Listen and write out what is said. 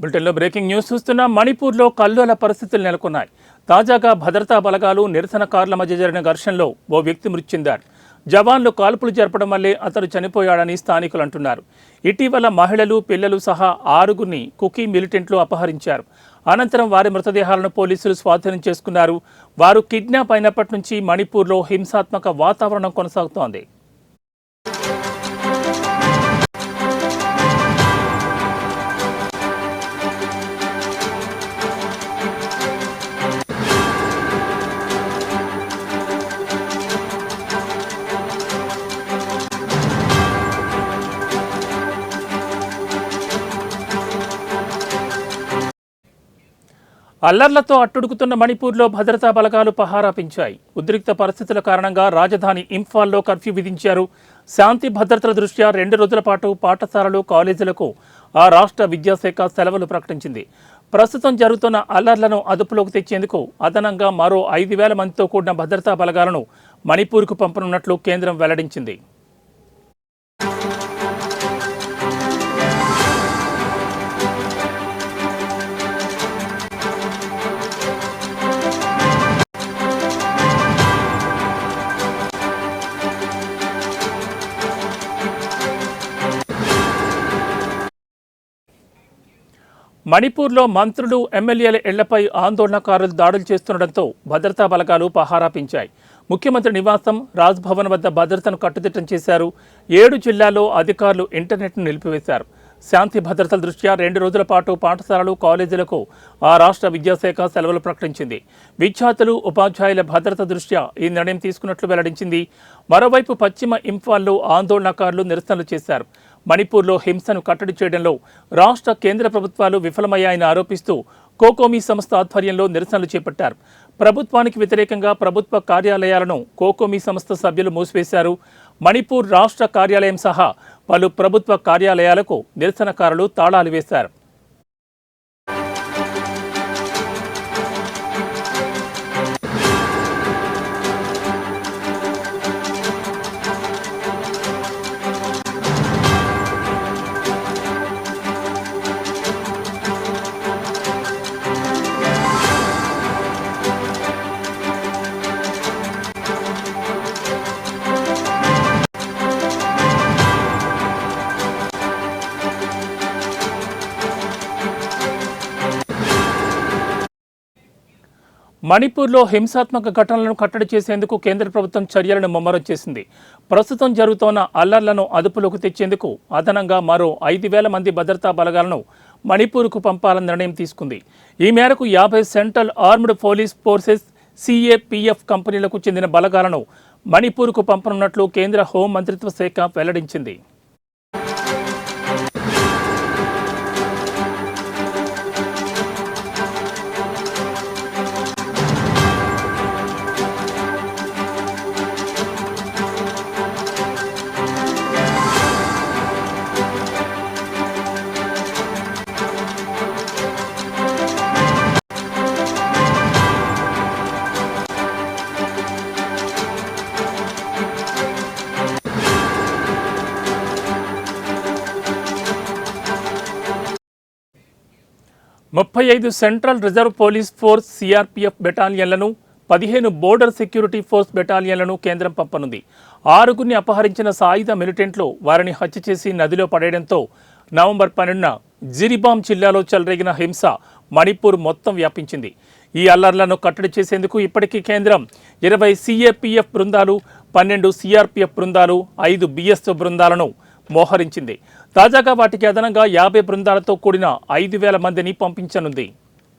బ్రిటన్లో breaking news చూస్తున్న మణిపూర్లో కల్లోల పరిస్థితులు నెలకొన్నాయి. తాజాగా భద్రతా బలగాలు నిరసనకారుల మధ్య జరిగిన ఘర్షణలో ఓ వ్యక్తి మృతి చెందారు. జవాన్లు కాల్పులు జరపడం వల్లే అతను చనిపోయాడని స్థానికులు అంటున్నారు. ఇటీవల మహిళలు, పిల్లలు సహా 6గురిని కుకీ మిలిటెంట్లు అపహరించారు. అనంతరం వారి మృతదేహాలను పోలీసులు స్వాధీనం చేసుకున్నారు. వారు కిడ్నాప్ అయినప్పటి నుంచి మణిపూర్లో హింసాత్మక వాతావరణం కొనసాగుతోంది. అల్లర్లతో అట్టుడుకుతున్న మణిపూర్లో భద్రతా బలగాలు పహారా పెంచాయి. ఉద్రిక్త పరిస్థితుల కారణంగా రాజధాని ఇంఫాల్లో కర్ఫ్యూ విధించారు. శాంతి భద్రతల దృష్ట్యా 2 రోజుల పాటు పాఠశాలలు, కాలేజీలకు ఆ రాష్ట్ర విద్యాశాఖ సెలవులు ప్రకటించింది. ప్రస్తుతం జరుగుతున్న అల్లర్లను అదుపులోకి తెచ్చేందుకు అదనంగా మరో 5,000 మందితో కూడిన భద్రతా బలగాలను మణిపూర్కు పంపనున్నట్లు కేంద్రం వెల్లడించింది. మణిపూర్లో మంత్రులు, ఎమ్మెల్యేల ఇళ్లపై ఆందోళనకారులు దాడులు చేస్తుండటంతో భద్రతా బలగాలు పహారా పెంచాయి. ముఖ్యమంత్రి నివాసం, రాజ్భవన్ వద్ద భద్రతను కట్టుదిట్టం చేశారు. 7 జిల్లాల్లో అధికారులు ఇంటర్నెట్ను నిలిపివేశారు. శాంతి భద్రతల దృష్ట్యా 2 రోజుల పాటు పాఠశాలలు, కాలేజీలకు ఆ రాష్ట్ర విద్యాశాఖ సెలవులు ప్రకటించింది. విద్యార్థులు, ఉపాధ్యాయుల భద్రత దృష్ట్యా ఈ నిర్ణయం తీసుకున్నట్లు వెల్లడించింది. మరోవైపు పశ్చిమ ఇంఫాల్లో ఆందోళనకారులు నిరసనలు చేశారు. మణిపూర్లో హింసను కట్టడి చేయడంలో రాష్ట్ర, కేంద్ర ప్రభుత్వాలు విఫలమయ్యాయని ఆరోపిస్తూ కోకోమీ సంస్థ ఆధ్వర్యంలో నిరసనలు చేపట్టారు. ప్రభుత్వానికి వ్యతిరేకంగా ప్రభుత్వ కార్యాలయాలను కోకోమీ సంస్థ సభ్యులు మూసివేశారు. మణిపూర్ రాష్ట్ర కార్యాలయం సహా పలు ప్రభుత్వ కార్యాలయాలకు నిరసనకారులు తాళాలు వేశారు. మణిపూర్లో హింసాత్మక ఘటనలను కట్టడి చేసేందుకు కేంద్ర ప్రభుత్వం చర్యలను ముమ్మరం చేసింది. ప్రస్తుతం జరుగుతోన్న అల్లర్లను అదుపులోకి తెచ్చేందుకు అదనంగా మరో 5,000 మంది భద్రతా బలగాలను మణిపూర్కు పంపాలని నిర్ణయం తీసుకుంది. ఈ మేరకు 50 central armed police forces, CAPF కంపెనీలకు చెందిన బలగాలను మణిపూర్కు పంపనున్నట్లు కేంద్ర హోం మంత్రిత్వ శాఖ వెల్లడించింది. ముప్పై 35 central reserve police force CRPF బెటాలియన్లను, 15 బోర్డర్ సెక్యూరిటీ ఫోర్స్ బెటాలియన్లను కేంద్రం పంపనుంది. 6గురిని అపహరించిన సాయుధ మిలిటెంట్లు వారిని హత్య చేసి నదిలో పడేయడంతో నవంబర్ 12న జిరిబామ్ జిల్లాలో చెలరేగిన హింస మణిపూర్ మొత్తం వ్యాపించింది. ఈ అల్లర్లను కట్టడి చేసేందుకు ఇప్పటికీ కేంద్రం 20 CAPF బృందాలు, 12 CRPF బృందాలు, 5 BSF బృందాలను మోహరించింది. తాజాగా వాటికి అదనంగా 50 బృందాలతో కూడిన 5,000 మందిని పంపించనుంది.